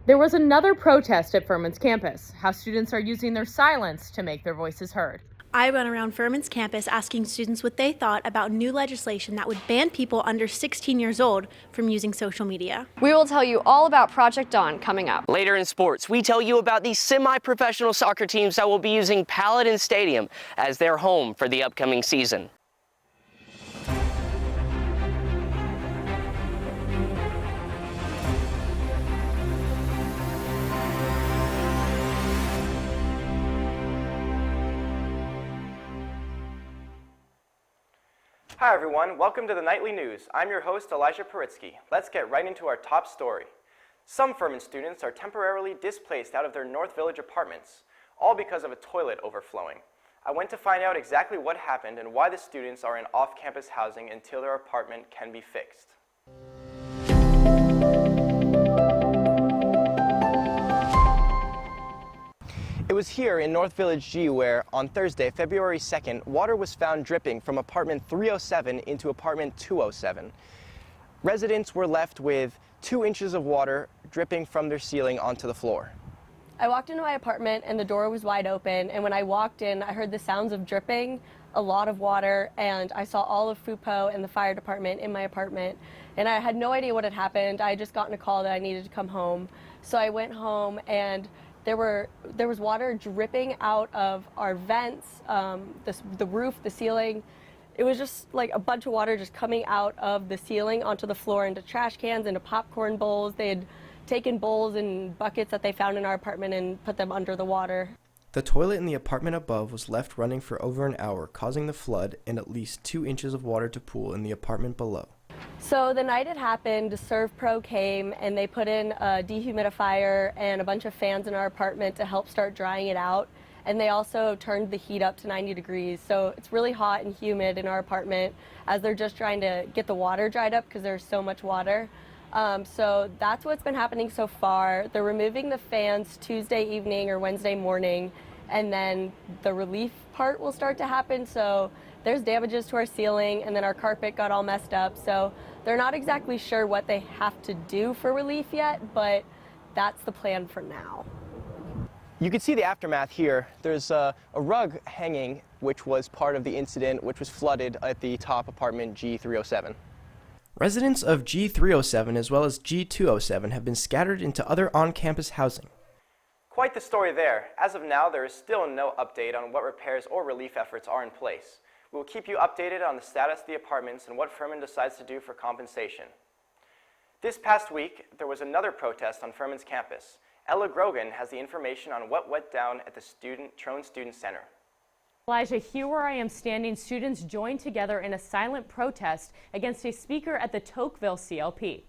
There was another protest at Furman's campus, how students are using their silence to make their voices heard. I went around Furman's campus asking students what they thought about new legislation that would ban people under 16 years old from using social media. We will tell you all about Project Dawn coming up. Later in sports, we tell you about these semi-professional soccer teams that will be using Paladin Stadium as their home for the upcoming season. Hi everyone, welcome to the Nightly News. I'm your host, Elijah Poritzky. Let's get right into our top story. Some Furman students are temporarily displaced out of their North Village apartments, all because of a toilet overflowing. I went to find out exactly what happened and why the students are in off-campus housing until their apartment can be fixed. It was here in North Village G where, on Thursday, February 2nd, water was found dripping from apartment 307 into apartment 207. Residents were left with 2 inches of water dripping from their ceiling onto the floor. I walked into my apartment and the door was wide open, and when I walked in, I heard the sounds of dripping, a lot of water, and I saw all of FUPO and the fire department in my apartment, and I had no idea what had happened. I had just gotten a call that I needed to come home, so I went home and there was water dripping out of our vents, the roof, the ceiling. It was just like a bunch of water just coming out of the ceiling onto the floor, into trash cans, into popcorn bowls. They had taken bowls and buckets that they found in our apartment and put them under the water. The toilet in the apartment above was left running for over an hour, causing the flood and at least 2 inches of water to pool in the apartment below. So the night it happened, ServPro came and they put in a dehumidifier and a bunch of fans in our apartment to help start drying it out. And they also turned the heat up to 90 degrees. So it's really hot and humid in our apartment as they're just trying to get the water dried up because there's so much water. So that's what's been happening so far. They're removing the fans Tuesday evening or Wednesday morning, and then the relief part will start to happen. So there's damages to our ceiling, and then our carpet got all messed up. So they're not exactly sure what they have to do for relief yet, but that's the plan for now. You can see the aftermath here. There's a rug hanging, which was part of the incident, which was flooded at the top apartment G307. Residents of G307 as well as G207 have been scattered into other on-campus housing. Quite the story there. As of now, there is still no update on what repairs or relief efforts are in place. We will keep you updated on the status of the apartments and what Furman decides to do for compensation. This past week, there was another protest on Furman's campus. Ella Grogan has the information on what went down at the Trone Student Center. Elijah, here where I am standing, students joined together in a silent protest against a speaker at the Tocqueville CLP.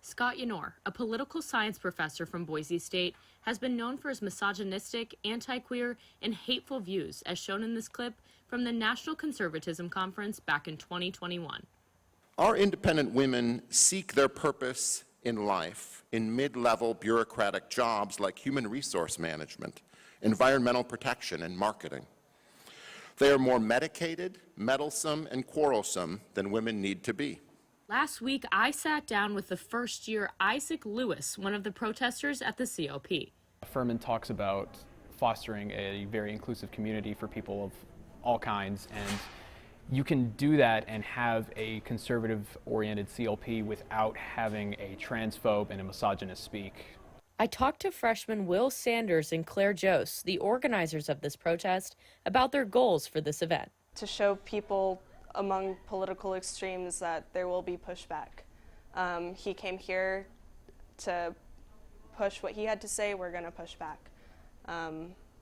Scott Yanor, a political science professor from Boise State, has been known for his misogynistic, anti-queer, and hateful views, as shown in this clip from the National Conservatism Conference back in 2021. Our independent women seek their purpose in life in mid-level bureaucratic jobs like human resource management, environmental protection, and marketing. They are more medicated, meddlesome, and quarrelsome than women need to be. Last week, I sat down with the first-year Isaac Lewis, one of the protesters at the CLP. Furman talks about fostering a very inclusive community for people of all kinds, and you can do that and have a conservative-oriented CLP without having a transphobe and a misogynist speak. I talked to freshmen Will Sanders and Claire Jose, the organizers of this protest, about their goals for this event. To show people among political extremes that there will be pushback. He came here to push what he had to say. We're going to push back,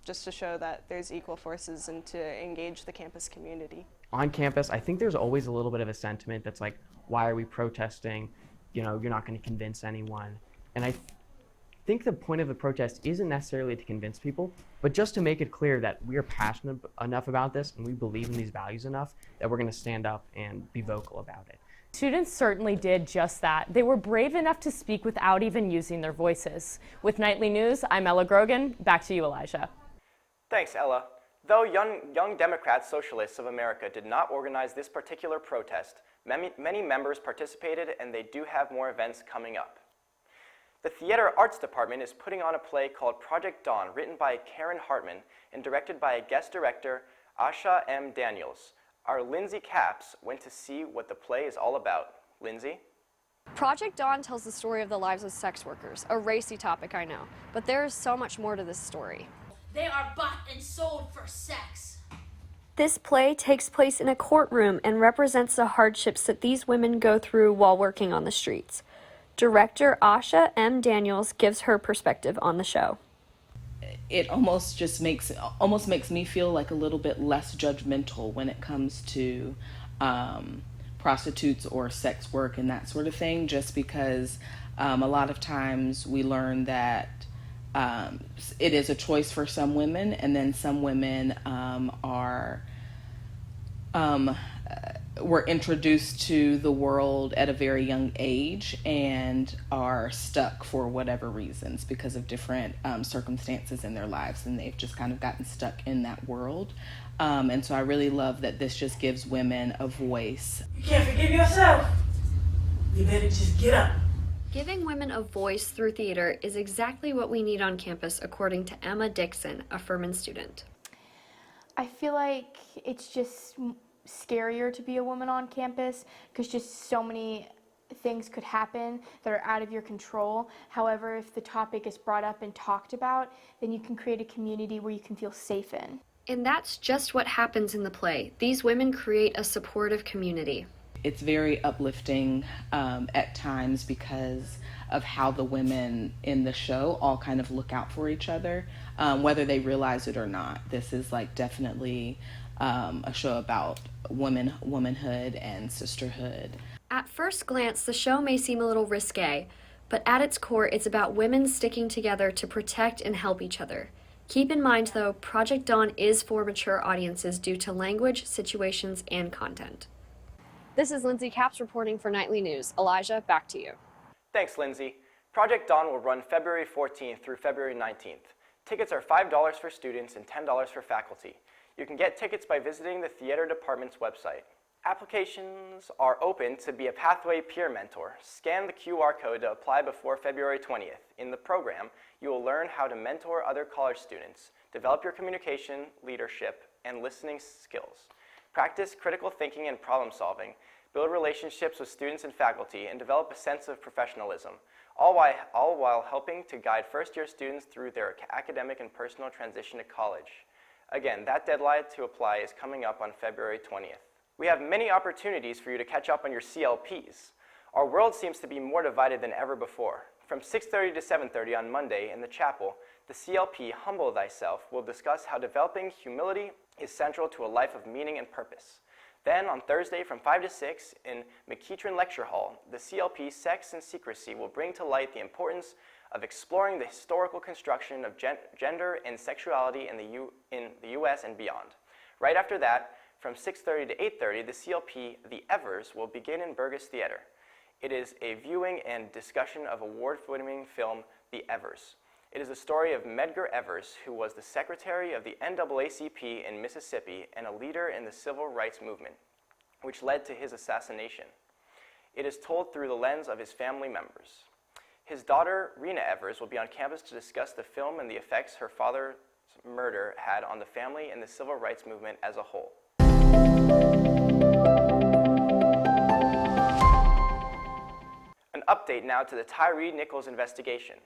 just to show that there's equal forces and to engage the campus community. On campus, I think there's always a little bit of a sentiment that's like, why are we protesting? You know, you're not going to convince anyone. And I think the point of the protest isn't necessarily to convince people, but just to make it clear that we are passionate enough about this and we believe in these values enough that we're going to stand up and be vocal about it. Students certainly did just that. They were brave enough to speak without even using their voices. With Nightly News, I'm Ella Grogan. Back to you, Elijah. Thanks, Ella. Though Young Democrats Socialists of America did not organize this particular protest, many members participated and they do have more events coming up. The Theater Arts Department is putting on a play called Project Dawn, written by Karen Hartman and directed by a guest director, Asha M. Daniels. Our Lindsay Capps went to see what the play is all about. Lindsay? Project Dawn tells the story of the lives of sex workers, a racy topic, I know, but there is so much more to this story. They are bought and sold for sex. This play takes place in a courtroom and represents the hardships that these women go through while working on the streets. Director Asha M. Daniels gives her perspective on the show. It almost makes me feel like a little bit less judgmental when it comes to prostitutes or sex work and that sort of thing, just because a lot of times we learn that it is a choice for some women, and then some women were introduced to the world at a very young age and are stuck for whatever reasons because of different circumstances in their lives, and they've just kind of gotten stuck in that world. And so I really love that this just gives women a voice. You can't forgive yourself. You better just get up. Giving women a voice through theater is exactly what we need on campus, according to Emma Dixon, a Furman student. I feel like it's just scarier to be a woman on campus because just so many things could happen that are out of your control. However, if the topic is brought up and talked about, then you can create a community where you can feel safe in. And that's just what happens in the play. These women create a supportive community. It's very uplifting at times because of how the women in the show all kind of look out for each other, whether they realize it or not. This is like definitely a show about womanhood and sisterhood. At first glance, the show may seem a little risque, but at its core, it's about women sticking together to protect and help each other. Keep in mind, though, Project Dawn is for mature audiences due to language, situations, and content. This is Lindsay Capps reporting for Nightly News. Elijah, back to you. Thanks, Lindsay. Project Dawn will run February 14th through February 19th. Tickets are $5 for students and $10 for faculty. You can get tickets by visiting the Theater Department's website. Applications are open to be a Pathway Peer Mentor. Scan the QR code to apply before February 20th. In the program, you will learn how to mentor other college students, develop your communication, leadership, and listening skills, practice critical thinking and problem solving, build relationships with students and faculty, and develop a sense of professionalism, all while helping to guide first-year students through their academic and personal transition to college. Again, that deadline to apply is coming up on February 20th. We have many opportunities for you to catch up on your CLPs. Our world seems to be more divided than ever before. From 6:30 to 7:30 on Monday in the chapel, the CLP Humble Thyself will discuss how developing humility is central to a life of meaning and purpose. Then on Thursday from 5 to 6 in McEachern Lecture Hall, the CLP Sex and Secrecy will bring to light the importance of exploring the historical construction of gender and sexuality in the U.S. and beyond. Right after that, from 6:30 to 8:30, the CLP The Evers will begin in Burgess Theater. It is a viewing and discussion of award-winning film The Evers. It is the story of Medgar Evers, who was the secretary of the NAACP in Mississippi and a leader in the civil rights movement, which led to his assassination. It is told through the lens of his family members. His daughter, Rena Evers, will be on campus to discuss the film and the effects her father's murder had on the family and the civil rights movement as a whole. An update now to the Tyree Nichols investigation.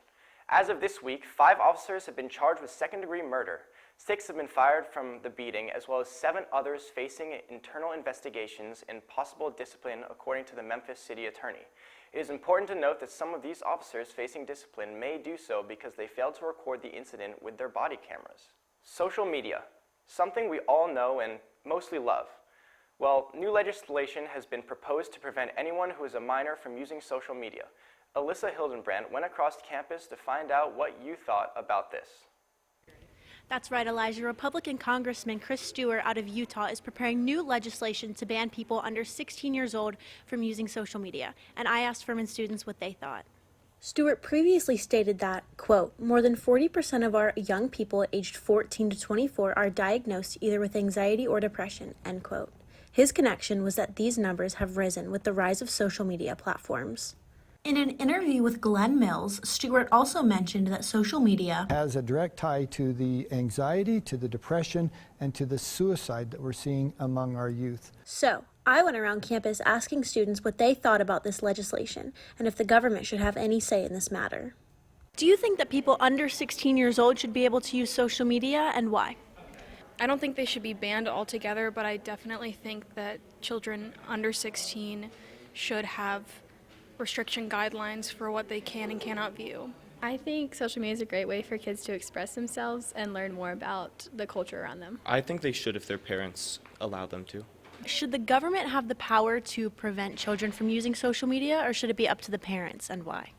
As of this week, 5 officers have been charged with second-degree murder. 6 have been fired from the beating, as well as 7 others facing internal investigations and possible discipline, according to the Memphis City Attorney. It is important to note that some of these officers facing discipline may do so because they failed to record the incident with their body cameras. Social media, something we all know and mostly love. Well, new legislation has been proposed to prevent anyone who is a minor from using social media. Alyssa Hildenbrandt went across campus to find out what you thought about this. That's right, Elijah. Republican Congressman Chris Stewart out of Utah is preparing new legislation to ban people under 16 years old from using social media. And I asked Furman students what they thought. Stewart previously stated that, quote, more than 40% of our young people aged 14 to 24 are diagnosed either with anxiety or depression, end quote. His connection was that these numbers have risen with the rise of social media platforms. In an interview with Glenn Mills, Stewart also mentioned that social media has a direct tie to the anxiety, to the depression, and to the suicide that we're seeing among our youth. So, I went around campus asking students what they thought about this legislation and if the government should have any say in this matter. Do you think that people under 16 years old should be able to use social media, and why? I don't think they should be banned altogether, but I definitely think that children under 16 should have restriction guidelines for what they can and cannot view. I think social media is a great way for kids to express themselves and learn more about the culture around them. I think they should if their parents allow them to. Should the government have the power to prevent children from using social media, or should it be up to the parents, and why?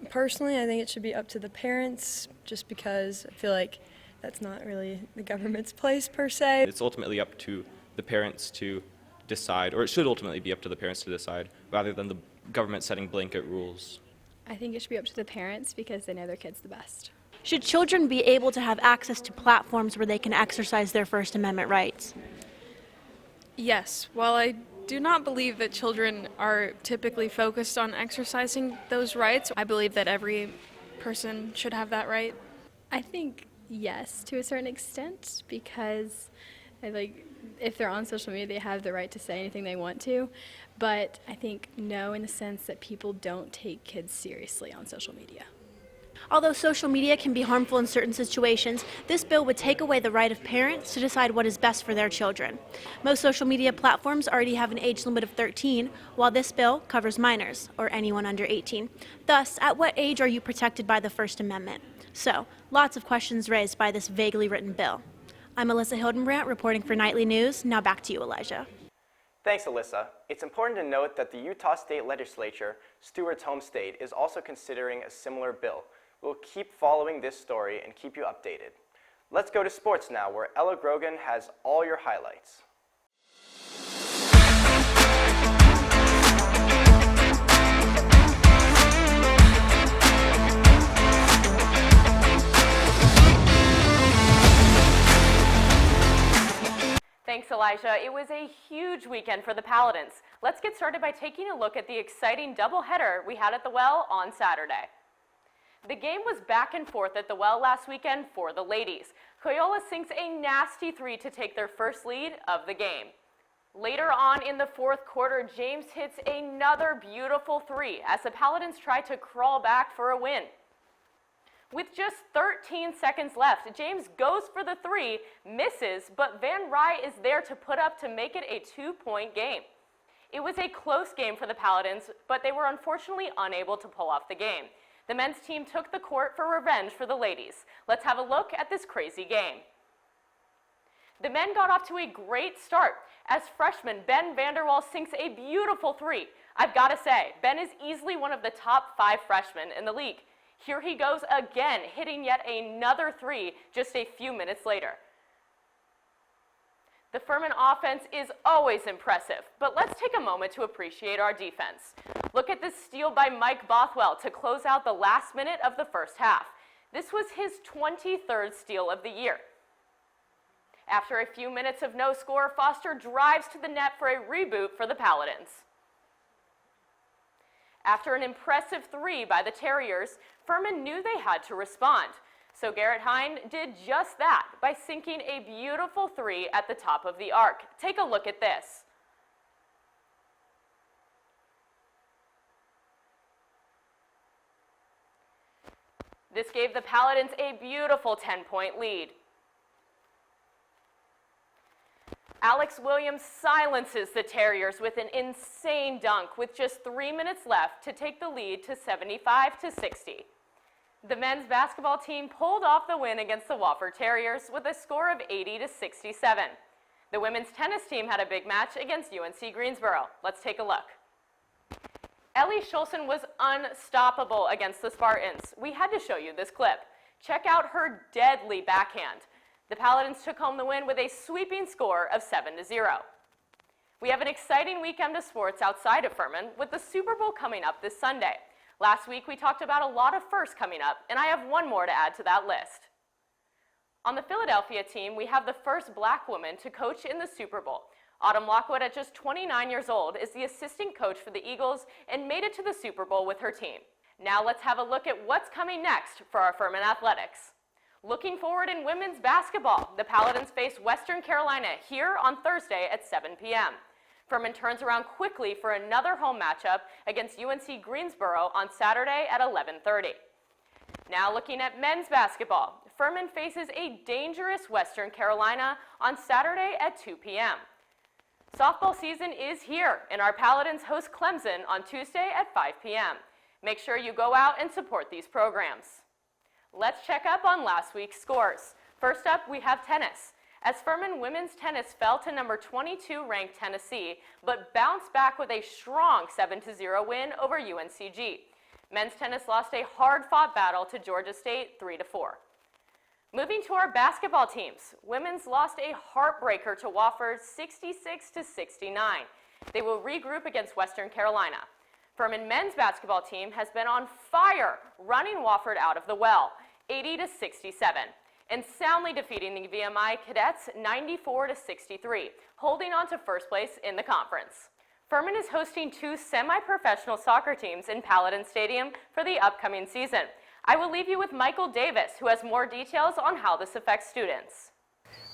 Personally, I think it should be up to the parents, just because I feel like that's not really the government's place per se. It's ultimately up to the parents to decide, or it should ultimately be up to the parents to decide, rather than the government setting blanket rules. I think it should be up to the parents because they know their kids the best. Should children be able to have access to platforms where they can exercise their First Amendment rights? Yes, while I do not believe that children are typically focused on exercising those rights, I believe that every person should have that right. I think yes, to a certain extent, because if they're on social media, they have the right to say anything they want to. But I think no, in the sense that people don't take kids seriously on social media. Although social media can be harmful in certain situations, this bill would take away the right of parents to decide what is best for their children. Most social media platforms already have an age limit of 13, while this bill covers minors, or anyone under 18. Thus, at what age are you protected by the First Amendment? So, lots of questions raised by this vaguely written bill. I'm Alyssa Hildenbrandt reporting for Nightly News. Now back to you, Elijah. Thanks, Alyssa. It's important to note that the Utah State Legislature, Stewart's home state, is also considering a similar bill. We'll keep following this story and keep you updated. Let's go to sports now, where Ella Grogan has all your highlights. Thanks, Elijah. It was a huge weekend for the Paladins. Let's get started by taking a look at the exciting doubleheader we had at the Well on Saturday. The game was back and forth at the Well last weekend for the ladies. Coyola sinks a nasty three to take their first lead of the game. Later on in the fourth quarter, James hits another beautiful three as the Paladins try to crawl back for a win. With just 13 seconds left, James goes for the three, misses, but Van Rye is there to put up to make it a 2-point game. It was a close game for the Paladins, but they were unfortunately unable to pull off the game. The men's team took the court for revenge for the ladies. Let's have a look at this crazy game. The men got off to a great start as freshman Ben Vanderwall sinks a beautiful three. I've got to say, Ben is easily one of the top 5 freshmen in the league. Here he goes again, hitting yet another three just a few minutes later. The Furman offense is always impressive, but let's take a moment to appreciate our defense. Look at this steal by Mike Bothwell to close out the last minute of the first half. This was his 23rd steal of the year. After a few minutes of no score, Foster drives to the net for a reboot for the Paladins. After an impressive three by the Terriers, Furman knew they had to respond. So Garrett Hine did just that by sinking a beautiful three at the top of the arc. Take a look at this. This gave the Paladins a beautiful 10-point lead. Alex Williams silences the Terriers with an insane dunk with just 3 minutes left to take the lead to 75-60. The men's basketball team pulled off the win against the Wofford Terriers with a score of 80-67. The women's tennis team had a big match against UNC Greensboro. Let's take a look. Ellie Schulson was unstoppable against the Spartans. We had to show you this clip. Check out her deadly backhand. The Paladins took home the win with a sweeping score of 7-0. We have an exciting weekend of sports outside of Furman with the Super Bowl coming up this Sunday. Last week we talked about a lot of firsts coming up, and I have one more to add to that list. On the Philadelphia team, we have the first black woman to coach in the Super Bowl. Autumn Lockwood, at just 29 years old, is the assistant coach for the Eagles and made it to the Super Bowl with her team. Now let's have a look at what's coming next for our Furman Athletics. Looking forward in women's basketball, the Paladins face Western Carolina here on Thursday at 7 p.m. Furman turns around quickly for another home matchup against UNC Greensboro on Saturday at 11:30. Now looking at men's basketball, Furman faces a dangerous Western Carolina on Saturday at 2 p.m. Softball season is here, and our Paladins host Clemson on Tuesday at 5 p.m. Make sure you go out and support these programs. Let's check up on last week's scores. First up, we have tennis, as Furman women's tennis fell to number 22 ranked Tennessee, but bounced back with a strong 7-0 win over UNCG. Men's tennis lost a hard-fought battle to Georgia State 3-4. Moving to our basketball teams, women's lost a heartbreaker to Wofford 66-69. They will regroup against Western Carolina. Furman men's basketball team has been on fire, running Wofford out of the well, 80-67, and soundly defeating the VMI Cadets 94-63, holding on to first place in the conference. Furman is hosting two semi-professional soccer teams in Paladin Stadium for the upcoming season. I will leave you with Michael Davis, who has more details on how this affects students.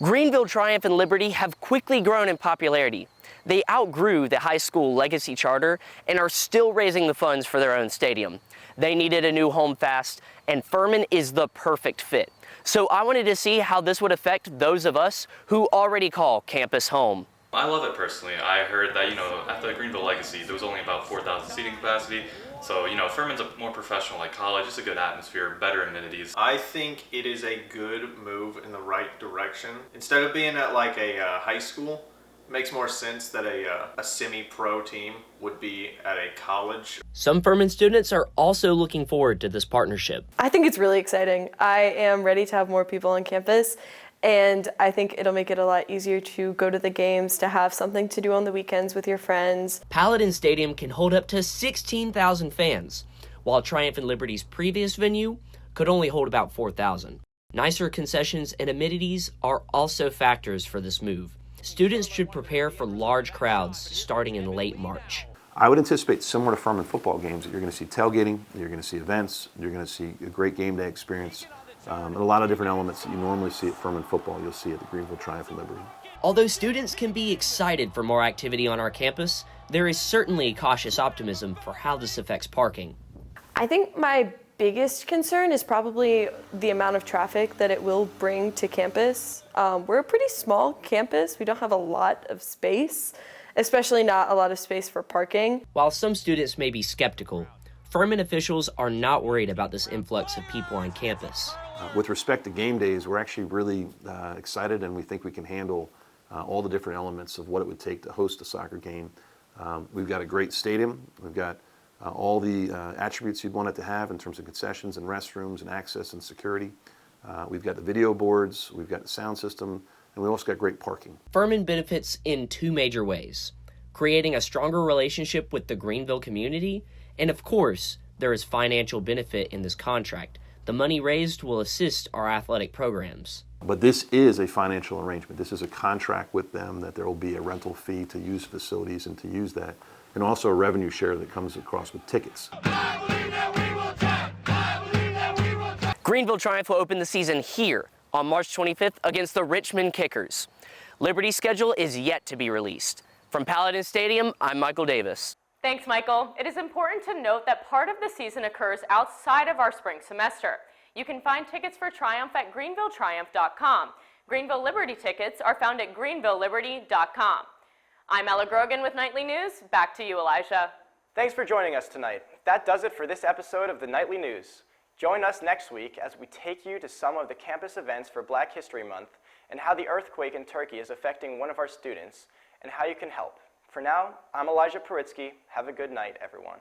Greenville, Triumph, and Liberty have quickly grown in popularity. They outgrew the high school legacy charter and are still raising the funds for their own stadium. They needed a new home fast, and Furman is the perfect fit. So I wanted to see how this would affect those of us who already call campus home. I love it personally. I heard that, at the Greenville Legacy, there was only about 4,000 seating capacity. So, Furman's a more professional like college. It's a good atmosphere, better amenities. I think it is a good move in the right direction. Instead of being at like a high school, it makes more sense that a semi-pro team would be at a college. Some Furman students are also looking forward to this partnership. I think it's really exciting. I am ready to have more people on campus, and I think it'll make it a lot easier to go to the games, to have something to do on the weekends with your friends. Paladin Stadium can hold up to 16,000 fans, while Triumph and Liberty's previous venue could only hold about 4,000. Nicer concessions and amenities are also factors for this move. Students should prepare for large crowds starting in late March. I would anticipate similar to Furman football games that you're going to see tailgating, you're going to see events, you're going to see a great game day experience. And a lot of different elements that you normally see at Furman football, you'll see at the Greenville, Triumph, and Liberty. Although students can be excited for more activity on our campus, there is certainly cautious optimism for how this affects parking. I think my biggest concern is probably the amount of traffic that it will bring to campus. We're a pretty small campus. We don't have a lot of space, especially not a lot of space for parking. While some students may be skeptical, Furman officials are not worried about this influx of people on campus. With respect to game days, we're actually really excited, and we think we can handle all the different elements of what it would take to host a soccer game. We've got a great stadium. We've got all the attributes you'd want it to have in terms of concessions and restrooms and access and security. We've got the video boards, we've got the sound system, and we also got great parking. Furman benefits in two major ways: creating a stronger relationship with the Greenville community, and of course, there is financial benefit in this contract. The money raised will assist our athletic programs. But this is a financial arrangement. This is a contract with them that there will be a rental fee to use facilities and to use that, and also a revenue share that comes across with tickets. Greenville Triumph will open the season here on March 25th against the Richmond Kickers. Liberty's schedule is yet to be released. From Paladin Stadium, I'm Michael Davis. Thanks, Michael. It is important to note that part of the season occurs outside of our spring semester. You can find tickets for Triumph at greenvilletriumph.com. Greenville Liberty tickets are found at greenvilleliberty.com. I'm Ella Grogan with Nightly News. Back to you, Elijah. Thanks for joining us tonight. That does it for this episode of the Nightly News. Join us next week as we take you to some of the campus events for Black History Month and how the earthquake in Turkey is affecting one of our students and how you can help. For now, I'm Elijah Poritzky. Have a good night, everyone.